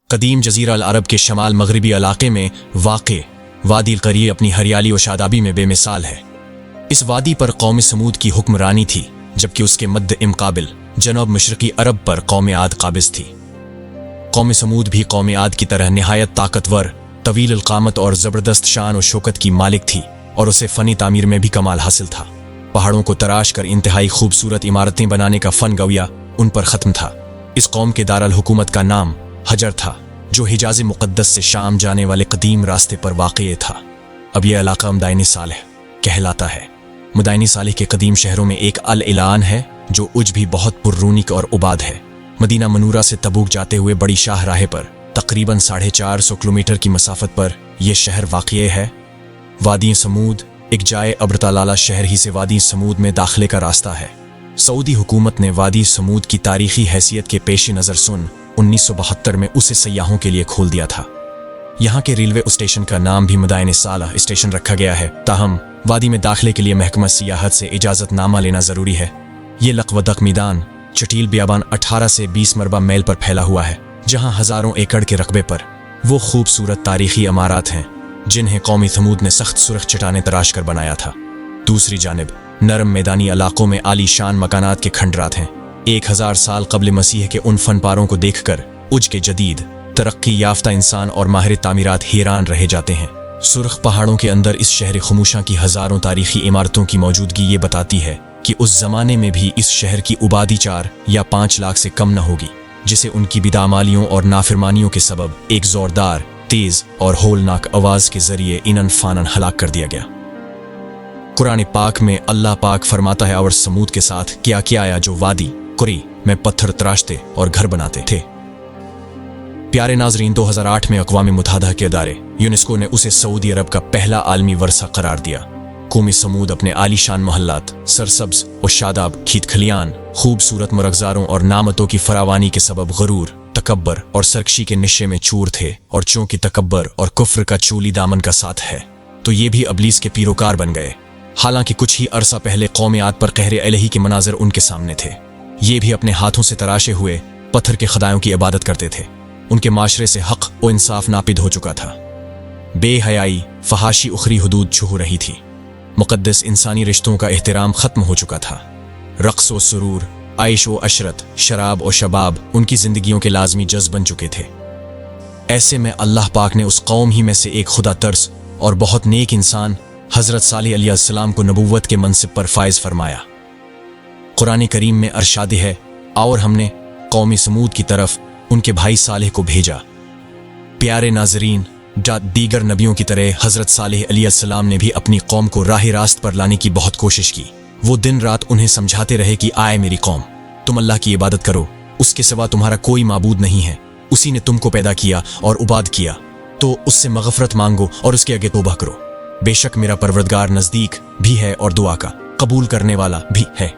कदीम जजीरा अल अरब के शमाल मगरबी इलाके में वाक़े वादी अल क़री अपनी हरियाली और शादाबी में बेमिसाल है। इस वादी पर कौम समूद की हुक्मरानी थी, जबकि उसके मद्द इमकाबिल जनूब मशरक़ी अरब पर कौम आद काबिज़ थी। कौम समूद भी कौम आद की तरह निहायत ताकतवर, तवील अल क़ामत और ज़बरदस्त शान और शौकत की मालिक थी, और उसे फ़नी तामीर में भी कमाल हासिल था। पहाड़ों को तराश कर इंतहाई खूबसूरत इमारतें बनाने का फ़न गविया उन पर ख़त्म था। इस कौम के दारुल हुकूमत का नाम हजर था, जो हिजाज़ मुक़द्दस से शाम जाने वाले कदीम रास्ते पर वाक़ई था। अब यह इलाका मदाइनी सालेह कहलाता है। मदाइनी सालेह के कदीम शहरों में एक अल इलान है, जो उज भी बहुत पुर्रूनिक और उबाद है। मदीना मनूरा से तबूक जाते हुए बड़ी शाह राह पर तकरीबन 450 किलोमीटर की मसाफत पर यह शहर वाक़ई है। वादी समूद एक जाए अब्रतालाला शहर ही से वादी समूद में दाखिले का रास्ता है। सऊदी हुकूमत ने वादी समूद की तारीखी हैसियत के पेश नज़र सुन 1972 में उसे सयाहों के लिए खोल दिया था। यहाँ के रेलवे स्टेशन का नाम भी मदाइने सालेह स्टेशन रखा गया है। ताहम वादी में दाखिले के लिए महकमा सियाहत से इजाज़तनामा लेना ज़रूरी है। ये लकवदक मैदान चटील बियाबान 18 से 20 मरबा मैल पर फैला हुआ है, जहाँ हज़ारों एकड़ के रकबे पर वो खूबसूरत तारीखी इमारात हैं जिन्हें कौमी समूद ने सख्त सुरख चट्टानें तराश कर बनाया था। दूसरी जानिब नरम मैदानी इलाकों में आली शान मकानात के खंडरात हैं। 1000 साल कबल मसीह के उन फनपारों को देखकर उज के जदीद तरक्की याफ्ता इंसान और माहिर तामीरात हैरान रह जाते हैं। सुर्ख पहाड़ों के अंदर इस शहर खुमूशा की हज़ारों तारीखी इमारतों की मौजूदगी ये बताती है कि उस ज़माने में भी इस शहर की आबादी 4 या 5 लाख से कम न होगी, जिसे उनकी बिदामालियों और नाफरमानियों के सबब एक ज़ोरदार, तेज़ और होलनाक आवाज़ के ज़रिए इनन फानन हलाक कर दिया गया। कुरान पाक में अल्लाह पाक फरमाता है, और समूद के साथ क्या किया जो वादी कुरी में पत्थर तराशते और घर बनाते थे। प्यारे नाजरीन, 2008 में अक़वाम मुत्तहिदा के अदारे यूनेस्को ने उसे सऊदी अरब का पहला आलमी वर्सा करार दिया। कौमी समूद अपने आलीशान मोहल्लात, सरसब्ज और शादाब खेत खलियान, खूबसूरत मरग़ज़ारों और नामतों की फरावानी के सबब गरूर, तकब्बर और सरकशी के नशे में चूर थे, और चूंकि तकब्बर और कुफ्र का चूली दामन का साथ है, तो ये भी अबलीस के पीरोकार बन गए। हालांकि कुछ ही अरसा पहले कौम आद पर कहर इलाही के मनाज़र उनके सामने थे। ये भी अपने हाथों से तराशे हुए पत्थर के खुदायों की इबादत करते थे। उनके माशरे से हक और इंसाफ नापिद हो चुका था। बेहयाई, फहाशी उखरी हुदूद छू रही थी। मुक़द्दस इंसानी रिश्तों का एहतराम ख़त्म हो चुका था। रक़्स व सुरूर, आइश व अशरत, शराब और शबाब उनकी ज़िंदगियों के लाजमी जज़्ब बन चुके थे। ऐसे में अल्लाह पाक ने उस कौम ही में से एक खुदा तर्स और बहुत नेक इंसान हज़रत सालेह अलैहिस्सलाम को नबूवत के मनसिब पर फायज़ फरमाया। कुरान करीम में अरशाद है, और हमने कौमी समूद की तरफ उनके भाई सालेह को भेजा। प्यारे नाजरीन, दीगर नबियों की तरह हज़रत सालेह अलैहिस्सलाम ने भी अपनी कौम को राह रास्त पर लाने की बहुत कोशिश की। वो दिन रात उन्हें समझाते रहे कि आए मेरी कौम, तुम अल्लाह की इबादत करो, उसके सिवा तुम्हारा कोई माबूद नहीं है। उसी ने तुमको पैदा किया और उबाद किया, तो उससे मग़फ़रत मांगो और उसके आगे तौबा करो। बेशक मेरा परवरदिगार नज़दीक भी है और दुआ का कबूल करने वाला भी है।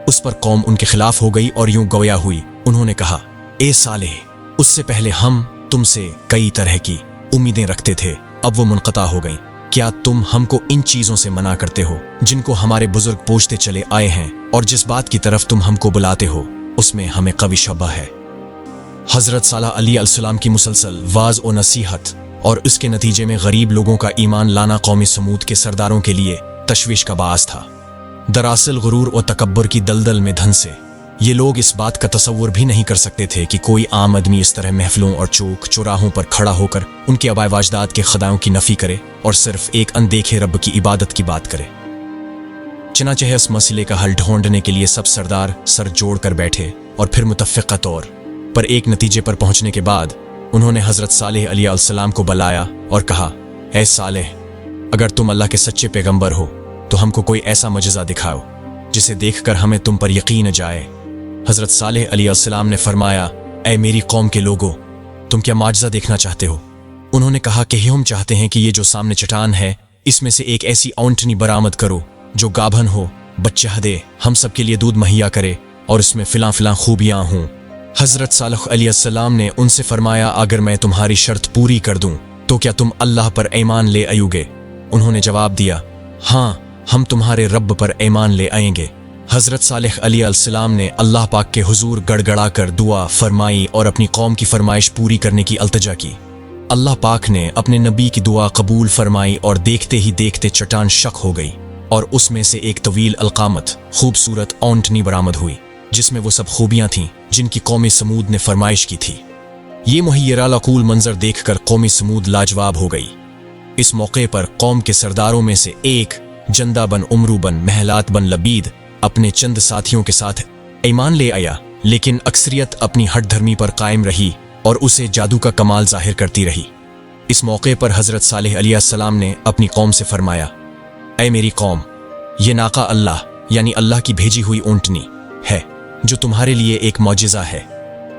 उस पर कौम उनके खिलाफ हो गई और यूं गवया हुई। उन्होंने कहा, ए सालेह, उससे पहले हम तुमसे कई तरह की उम्मीदें रखते थे, अब वो मुनक़ता हो गई। क्या तुम हमको इन चीज़ों से मना करते हो जिनको हमारे बुजुर्ग पोछते चले आए हैं, और जिस बात की तरफ तुम हमको बुलाते हो उसमें हमें कवी शब्बा है। हज़रत सालेह अलैहिस्सलाम की मुसलसल वाज़ और नसीहत और उसके नतीजे में गरीब लोगों का ईमान लाना कौमी समूद के सरदारों के लिए तशवीश का बास था। दरअसल गुरूर और तकब्बर की दलदल में धन से ये लोग इस बात का तसव्वुर भी नहीं कर सकते थे कि कोई आम आदमी इस तरह महफिलों और चौक चौराहों पर खड़ा होकर उनके आबाए वाजदाद के खुदाओं की नफ़ी करे और सिर्फ एक अनदेखे रब की इबादत की बात करे। चनाचे इस मसले का हल ढूंढने के लिए सब सरदार सर जोड़ कर बैठे, और फिर मुतफ़िक़ा तौर पर एक नतीजे पर पहुंचने के बाद उन्होंने हज़रत सालेह अलैहिस्सलाम को बुलाया और कहा, ऐ सालेह, अगर तुम अल्लाह के सच्चे पैगंबर हो तो हमको कोई ऐसा मजज़ा दिखाओ जिसे देखकर हमें तुम पर यकीन जाए। हज़रत सालेह अलैहिस्सलाम ने फरमाया, ऐ मेरी कौम के लोगों, तुम क्या माजज़ा देखना चाहते हो? उन्होंने कहा कि हम चाहते हैं कि ये जो सामने चट्टान है, इसमें से एक ऐसी औंटनी बरामद करो जो गाभन हो, बच्चा दे, हम सब के लिए दूध मुहैया करे और इसमें फ़िलां फ़िलां खूबियाँ हों। हज़रत सालेह अलैहिस्सलाम ने उनसे फरमाया, अगर मैं तुम्हारी शर्त पूरी कर दूं तो क्या तुम अल्लाह पर ईमान ले आयोगे? उन्होंने जवाब दिया, हाँ, हम तुम्हारे रब पर ईमान ले आएंगे। हज़रत सालेह अलैहिस्सलाम ने अल्लाह पाक के हुजूर गड़गड़ा कर दुआ फरमाई और अपनी कौम की फरमाइश पूरी करने की अल्तजा की। अल्लाह पाक ने अपने नबी की दुआ कबूल फरमाई और देखते ही देखते चट्टान शक हो गई और उसमें से एक तवील अलकामत खूबसूरत ऊंटनी बरामद हुई, जिसमें वो सब खूबियां थीं जिनकी कौम समूद ने फरमाइश की थी। ये मुहैयरा लकूल मंजर देखकर कौम समूद लाजवाब हो गई। इस मौके पर कौम के सरदारों में से एक जंदा बन उमरू बन महलात बन लबीद अपने चंद साथियों के साथ ईमान ले आया, लेकिन अक्सरियत अपनी हट धर्मी पर कायम रही और उसे जादू का कमाल जाहिर करती रही। इस मौके पर हज़रत सालेह अलैहिस्सलाम ने अपनी कौम से फरमाया, ऐ मेरी कौम, ये नाका अल्लाह यानी अल्लाह की भेजी हुई ऊंटनी है जो तुम्हारे लिए एक मौजिज़ा है।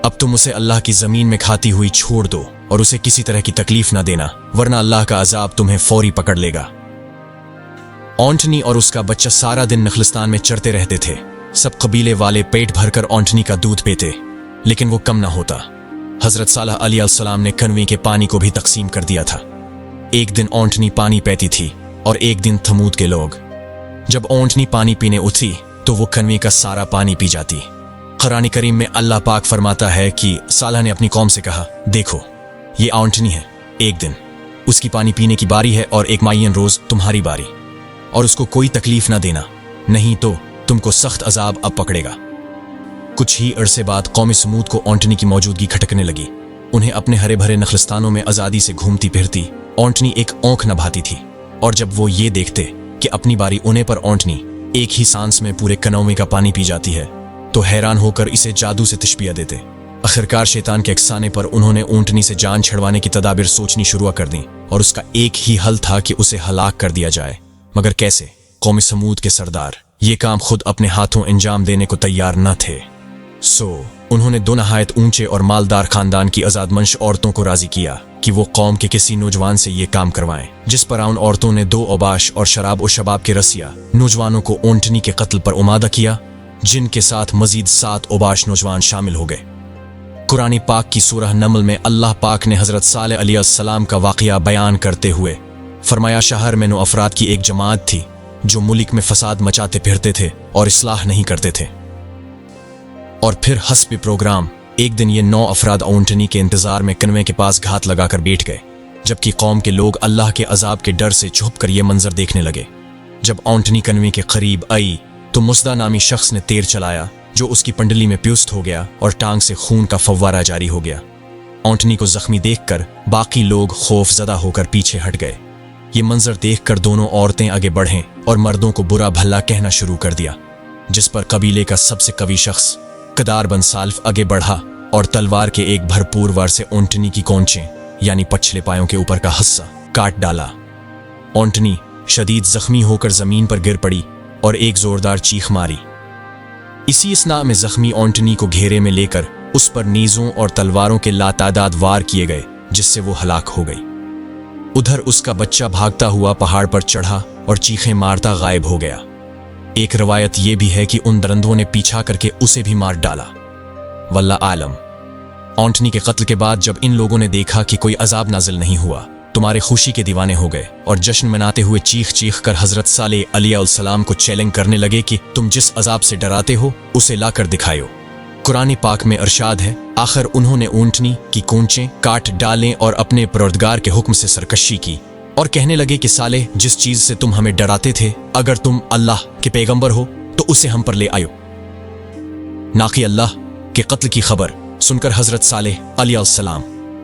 अब तुम उसे अल्लाह की ज़मीन में खाती हुई छोड़ दो और उसे किसी तरह की तकलीफ ना देना, वरना अल्लाह का अजाब तुम्हें फौरी पकड़ लेगा। ऊंटनी और उसका बच्चा सारा दिन नखलिस्तान में चरते रहते थे। सब कबीले वाले पेट भरकर ऊंटनी का दूध पीते, लेकिन वो कम ना होता। हज़रत सालेह अलैहिस्सलाम ने कनवे के पानी को भी तकसीम कर दिया था। एक दिन ऊंटनी पानी पीती थी और एक दिन थमूद के लोग। जब ऊंटनी पानी पीने उठी तो वो कनवे का सारा पानी पी जाती। कुरान करीम में अल्लाह पाक फरमाता है कि सालेह ने अपनी कौम से कहा, देखो ये ऊंटनी है, एक दिन उसकी पानी पीने की बारी है और एक मुअय्यन रोज तुम्हारी बारी, और उसको कोई तकलीफ ना देना, नहीं तो तुमको सख्त अजाब अब पकड़ेगा। कुछ ही अरसे बाद कौम समूद को ऊंटनी की मौजूदगी खटकने लगी। उन्हें अपने हरे भरे नखलिस्तानों में आज़ादी से घूमती फिरती ऊंटनी एक औंख न भाती थी, और जब वो ये देखते कि अपनी बारी उन्हें पर ऊंटनी एक ही सांस में पूरे कनौवे का पानी पी जाती है, तो हैरान होकर इसे जादू से तशबीह देते। आखिरकार शैतान के अक्साने पर उन्होंने ऊंटनी से जान छड़वाने की तदाबीर सोचनी शुरू कर दी, और उसका एक ही हल था कि उसे हलाक कर दिया जाए। मगर कैसे? कौम समूद के सरदार ये काम खुद अपने हाथों अंजाम देने को तैयार न थे। उन्होंने दो नहायत ऊंचे और मालदार खानदान की आजादमंश औरतों को राजी किया कि वो कौम के किसी नौजवान से ये काम करवाएं, जिस पर उन औरतों ने 2 औबाश और शराब और शबाब के रसिया नौजवानों को ऊंटनी के कत्ल पर उमादा किया, जिनके साथ मजीद 7 औबाश नौजवान शामिल हो गए। कुरान पाक की सूरह नमल में अल्लाह पाक ने हज़रत सालेह अलैहिस्सलाम का वाक़या बयान करते हुए फरमाया, शहर में 9 अफराद की एक जमात थी जो मुल्क में फसाद मचाते फिरते थे और इस्लाह नहीं करते थे। और फिर हस्ब प्रोग्राम एक दिन ये 9 अफराद ऊंटनी के इंतजार में कनवे के पास घात लगाकर बैठ गए, जबकि कौम के लोग अल्लाह के अजाब के डर से छुप कर ये मंजर देखने लगे। जब ऊंटनी कनवे के करीब आई तो मुस्दा नामी शख्स ने तीर चलाया, जो उसकी पंडली में प्युस्त हो गया और टांग से खून का फव्वारा जारी हो गया। ऊंटनी को जख्मी देखकर बाकी लोग खौफजदा होकर पीछे हट गए। ये मंजर देखकर दोनों औरतें आगे बढ़ें और मर्दों को बुरा भला कहना शुरू कर दिया, जिस पर कबीले का सबसे कवी शख्स कदार बन साल्फ आगे बढ़ा और तलवार के एक भरपूर वार से ऊंटनी की कोंचें यानी पछले पायों के ऊपर का हिस्सा काट डाला। ऊंटनी शदीद जख्मी होकर जमीन पर गिर पड़ी और एक जोरदार चीख मारी। इसी इसना में जख्मी ऊंटनी को घेरे में लेकर उस पर नीजों और तलवारों के लातादाद वार किए गए, जिससे वो हलाक हो गई। उधर उसका बच्चा भागता हुआ पहाड़ पर चढ़ा और चीखें मारता गायब हो गया। एक रवायत यह भी है कि उन दरंदों ने पीछा करके उसे भी मार डाला। वल्लाह आलम। ऊंटनी के कत्ल के बाद जब इन लोगों ने देखा कि कोई अजाब नाजिल नहीं हुआ, तुम्हारे खुशी के दीवाने हो गए और जश्न मनाते हुए चीख चीख कर हजरत सालेह अलैहिस्सलाम को चैलेंज करने लगे कि तुम जिस अजाब से डराते हो उसे लाकर दिखाओ। कुरान पाक में इरशाद है, आखिर उन्होंने ऊंटनी की कोंचें काट डालें और अपने परवरदिगार के हुक्म से सरकशी की और कहने लगे कि सालेह, जिस चीज से तुम हमें डराते थे, अगर तुम अल्लाह के पैगंबर हो तो उसे हम पर ले आयो। नाकि अल्लाह के कत्ल की खबर सुनकर हजरत सालेह अलैहिस्सलाम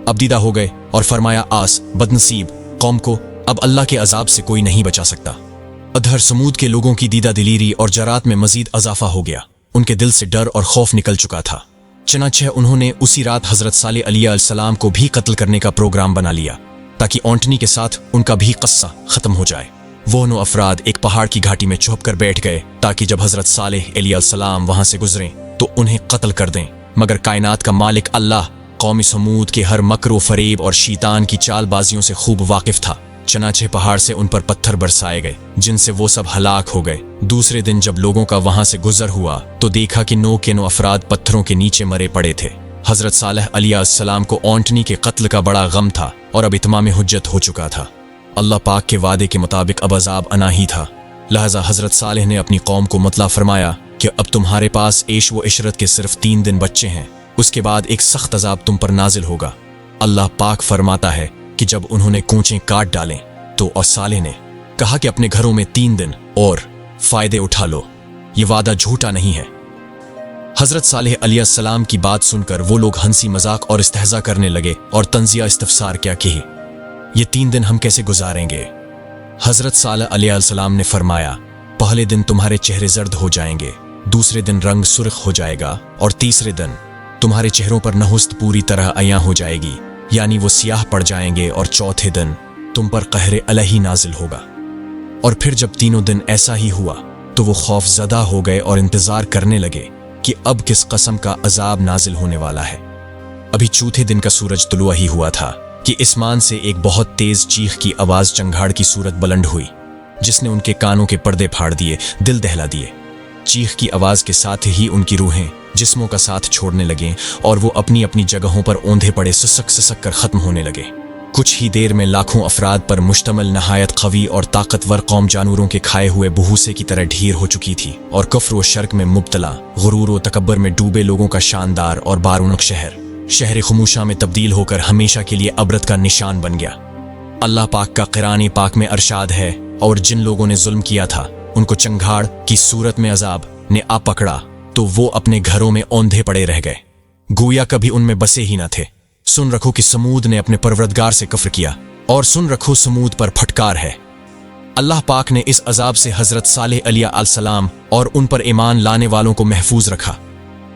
अबदीदा हो गए और फरमाया, आस बदनसीब कौम को अब अल्लाह के अजाब से कोई नहीं बचा सकता। अधर समूद के लोगों की दीदा दिलीरी और जरात में मजीद अजाफा हो गया। उनके दिल से डर और खौफ निकल चुका था। चनाचे उन्होंने उसी रात हजरत सालेह अलैहिस्सलाम को भी कत्ल करने का प्रोग्राम बना लिया, ताकि ऊंटनी के साथ उनका भी कस्सा खत्म हो जाए। वो 9 अफराद एक पहाड़ की घाटी में छुप कर बैठ गए, ताकि जब हजरत सालेह अलैहिस्सलाम वहां से गुजरें तो उन्हें कत्ल कर दें। मगर कायनात का मालिक अल्लाह कौम समूद के हर मकरो फरेब और शैतान की चालबाजियों से खूब वाकिफ था। चनाचे पहाड़ से उन पर पत्थर बरसाए गए, जिनसे वो सब हलाक हो गए। दूसरे दिन जब लोगों का वहां से गुजर हुआ तो देखा कि 9 के 9 अफराद पत्थरों के नीचे मरे पड़े थे। हजरत सालेह अलैहिस्सलाम को ऊंटनी के कत्ल का बड़ा गम था और अब इत्माम हुज्जत हो चुका था। अल्लाह पाक के वादे के मुताबिक अब अजाब अना ही था। लिहाजा हजरत सालेह ने अपनी कौम को मतला फरमाया कि अब तुम्हारे पास ऐश व इशरत के सिर्फ 3 दिन बच्चे हैं, उसके बाद एक सख्त अजाब तुम पर नाजिल होगा। अल्लाह पाक फरमाता है कि जब उन्होंने कूंचें काट डालें तो और सालेह ने कहा कि अपने घरों में 3 दिन और फायदे उठा लो, ये वादा झूठा नहीं है। हजरत सालेह अलैहिस्सलाम की बात सुनकर वो लोग हंसी मजाक और इस्तेहजा करने लगे और तंजिया इस्तफसार क्या कही, ये 3 दिन हम कैसे गुजारेंगे। हजरत सालेह अलैहिस्सलाम ने फरमाया, पहले दिन तुम्हारे चेहरे जर्द हो जाएंगे, दूसरे दिन रंग सुर्ख हो जाएगा और तीसरे दिन तुम्हारे चेहरों पर नहुस्त पूरी तरह अयां हो जाएगी, यानी वो सियाह पड़ जाएंगे, और चौथे दिन तुम पर कहरे अलही नाजिल होगा। और फिर जब तीनों दिन ऐसा ही हुआ तो वो खौफजदा हो गए और इंतजार करने लगे कि अब किस कस्म का अजाब नाजिल होने वाला है। अभी चौथे दिन का सूरज तुलुआ ही हुआ था कि आसमान से एक बहुत तेज चीख की आवाज चंगाड़ की सूरत बुलंद हुई, जिसने उनके कानों के पर्दे फाड़ दिए, दिल दहला दिए। चीख की आवाज के साथ ही उनकी रूहें जिस्मों का साथ छोड़ने लगे और वो अपनी अपनी जगहों पर औंधे पड़े सिसक सिसक कर खत्म होने लगे। कुछ ही देर में लाखों अफराद पर मुश्तमिल नहायत कवी और ताकतवर कौम जानवरों के खाए हुए बहूसे की तरह ढीर हो चुकी थी, और कफ्र व शर्क में मुब्तला, गुरूर व तकब्बर में डूबे लोगों का शानदार और बारूनक शहर खमूशा में तब्दील होकर हमेशा के लिए अबरत का निशान बन गया। अल्लाह पाक का कुरान पाक में अरशाद है, और जिन लोगों ने जुल्म किया था उनको चंगाड़ की सूरत में अजाब ने आ पकड़ा तो वो अपने घरों में औंधे पड़े रह गए, गोया कभी उनमें बसे ही न थे। सुन रखो कि समूद ने अपने परवरदगार से कफ्र किया, और सुन रखो समूद पर फटकार है। अल्लाह पाक ने इस अजाब से हजरत सालेह अलैहिस्सलाम और उन पर ईमान लाने वालों को महफूज रखा।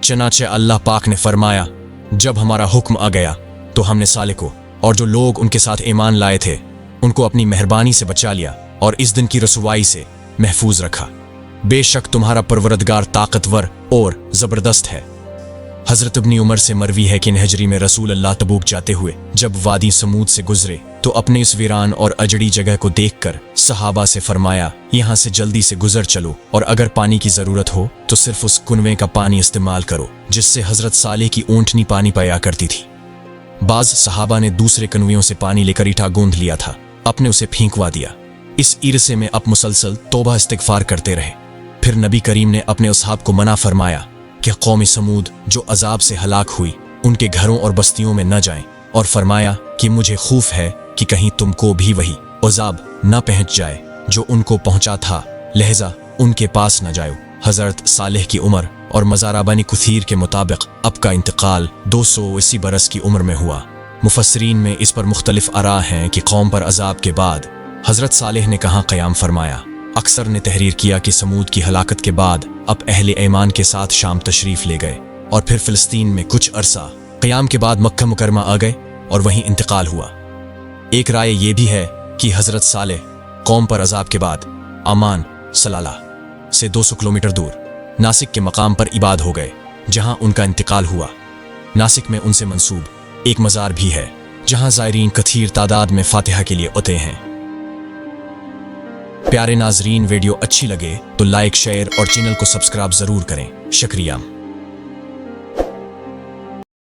चनाचे अल्लाह पाक ने फरमाया, जब हमारा हुक्म आ गया तो हमने सालेह को और जो लोग उनके साथ ईमान लाए थे उनको अपनी मेहरबानी से बचा लिया और इस दिन की रसवाई से महफूज रखा। बेशक तुम्हारा परवरदगार ताकतवर और जबरदस्त है। हजरत इब्न उमर से मरवी है कि नहजरी में रसूल अल्लाह तबूक जाते हुए जब वादी समूद से गुजरे तो अपने इस वीरान और अजड़ी जगह को देखकर सहाबा से फरमाया, यहाँ से जल्दी से गुजर चलो, और अगर पानी की जरूरत हो तो सिर्फ उस कुनवे का पानी इस्तेमाल करो जिससे हजरत सालेह की ऊंटनी पानी पाया करती थी। बाज सहाबा ने दूसरे कनवियों से पानी लेकर ईटा गूंद लिया था, अपने उसे फेंकवा दिया। इस इरसे में अब मुसलसल तौबा इस्तिगफार करते रहे। फिर नबी करीम ने अपने उसहाब को मना फरमाया कि कौम समूद जो अजाब से हलाक हुई उनके घरों और बस्तियों में न जाएं, और फरमाया कि मुझे खौफ है कि कहीं तुमको भी वही अजाब न पहुंच जाए जो उनको पहुंचा था, लिहाजा उनके पास न जाओ। हजरत सालेह की उम्र और मज़ारा बनी कुथीर के मुताबिक अब का इंतकाल 280 बरस की उम्र में हुआ। मुफस्सरीन में इस पर मुख्तलिफ आरा हैं कि कौम पर अजाब के बाद हजरत सालेह ने कहाँ क़याम फरमाया। अक्सर ने तहरीर किया कि समूद की हलाकत के बाद अब अहले ईमान के साथ शाम तशरीफ ले गए और फिर फिलिस्तीन में कुछ अरसा क़याम के बाद मक्का मुकरमा आ गए और वहीं इंतकाल हुआ। एक राय ये भी है कि हजरत सालेह कौम पर अजाब के बाद अमान सलाला से 200 किलोमीटर दूर नासिक के मकाम पर इबाद हो गए जहां उनका इंतकाल हुआ। नासिक में उनसे मंसूब एक मज़ार भी है जहां ज़ायरीन कथीर तादाद में फातिहा के लिए उते हैं। प्यारे नाजरीन, वीडियो अच्छी लगे तो लाइक शेयर और चैनल को सब्सक्राइब जरूर करें। शुक्रिया।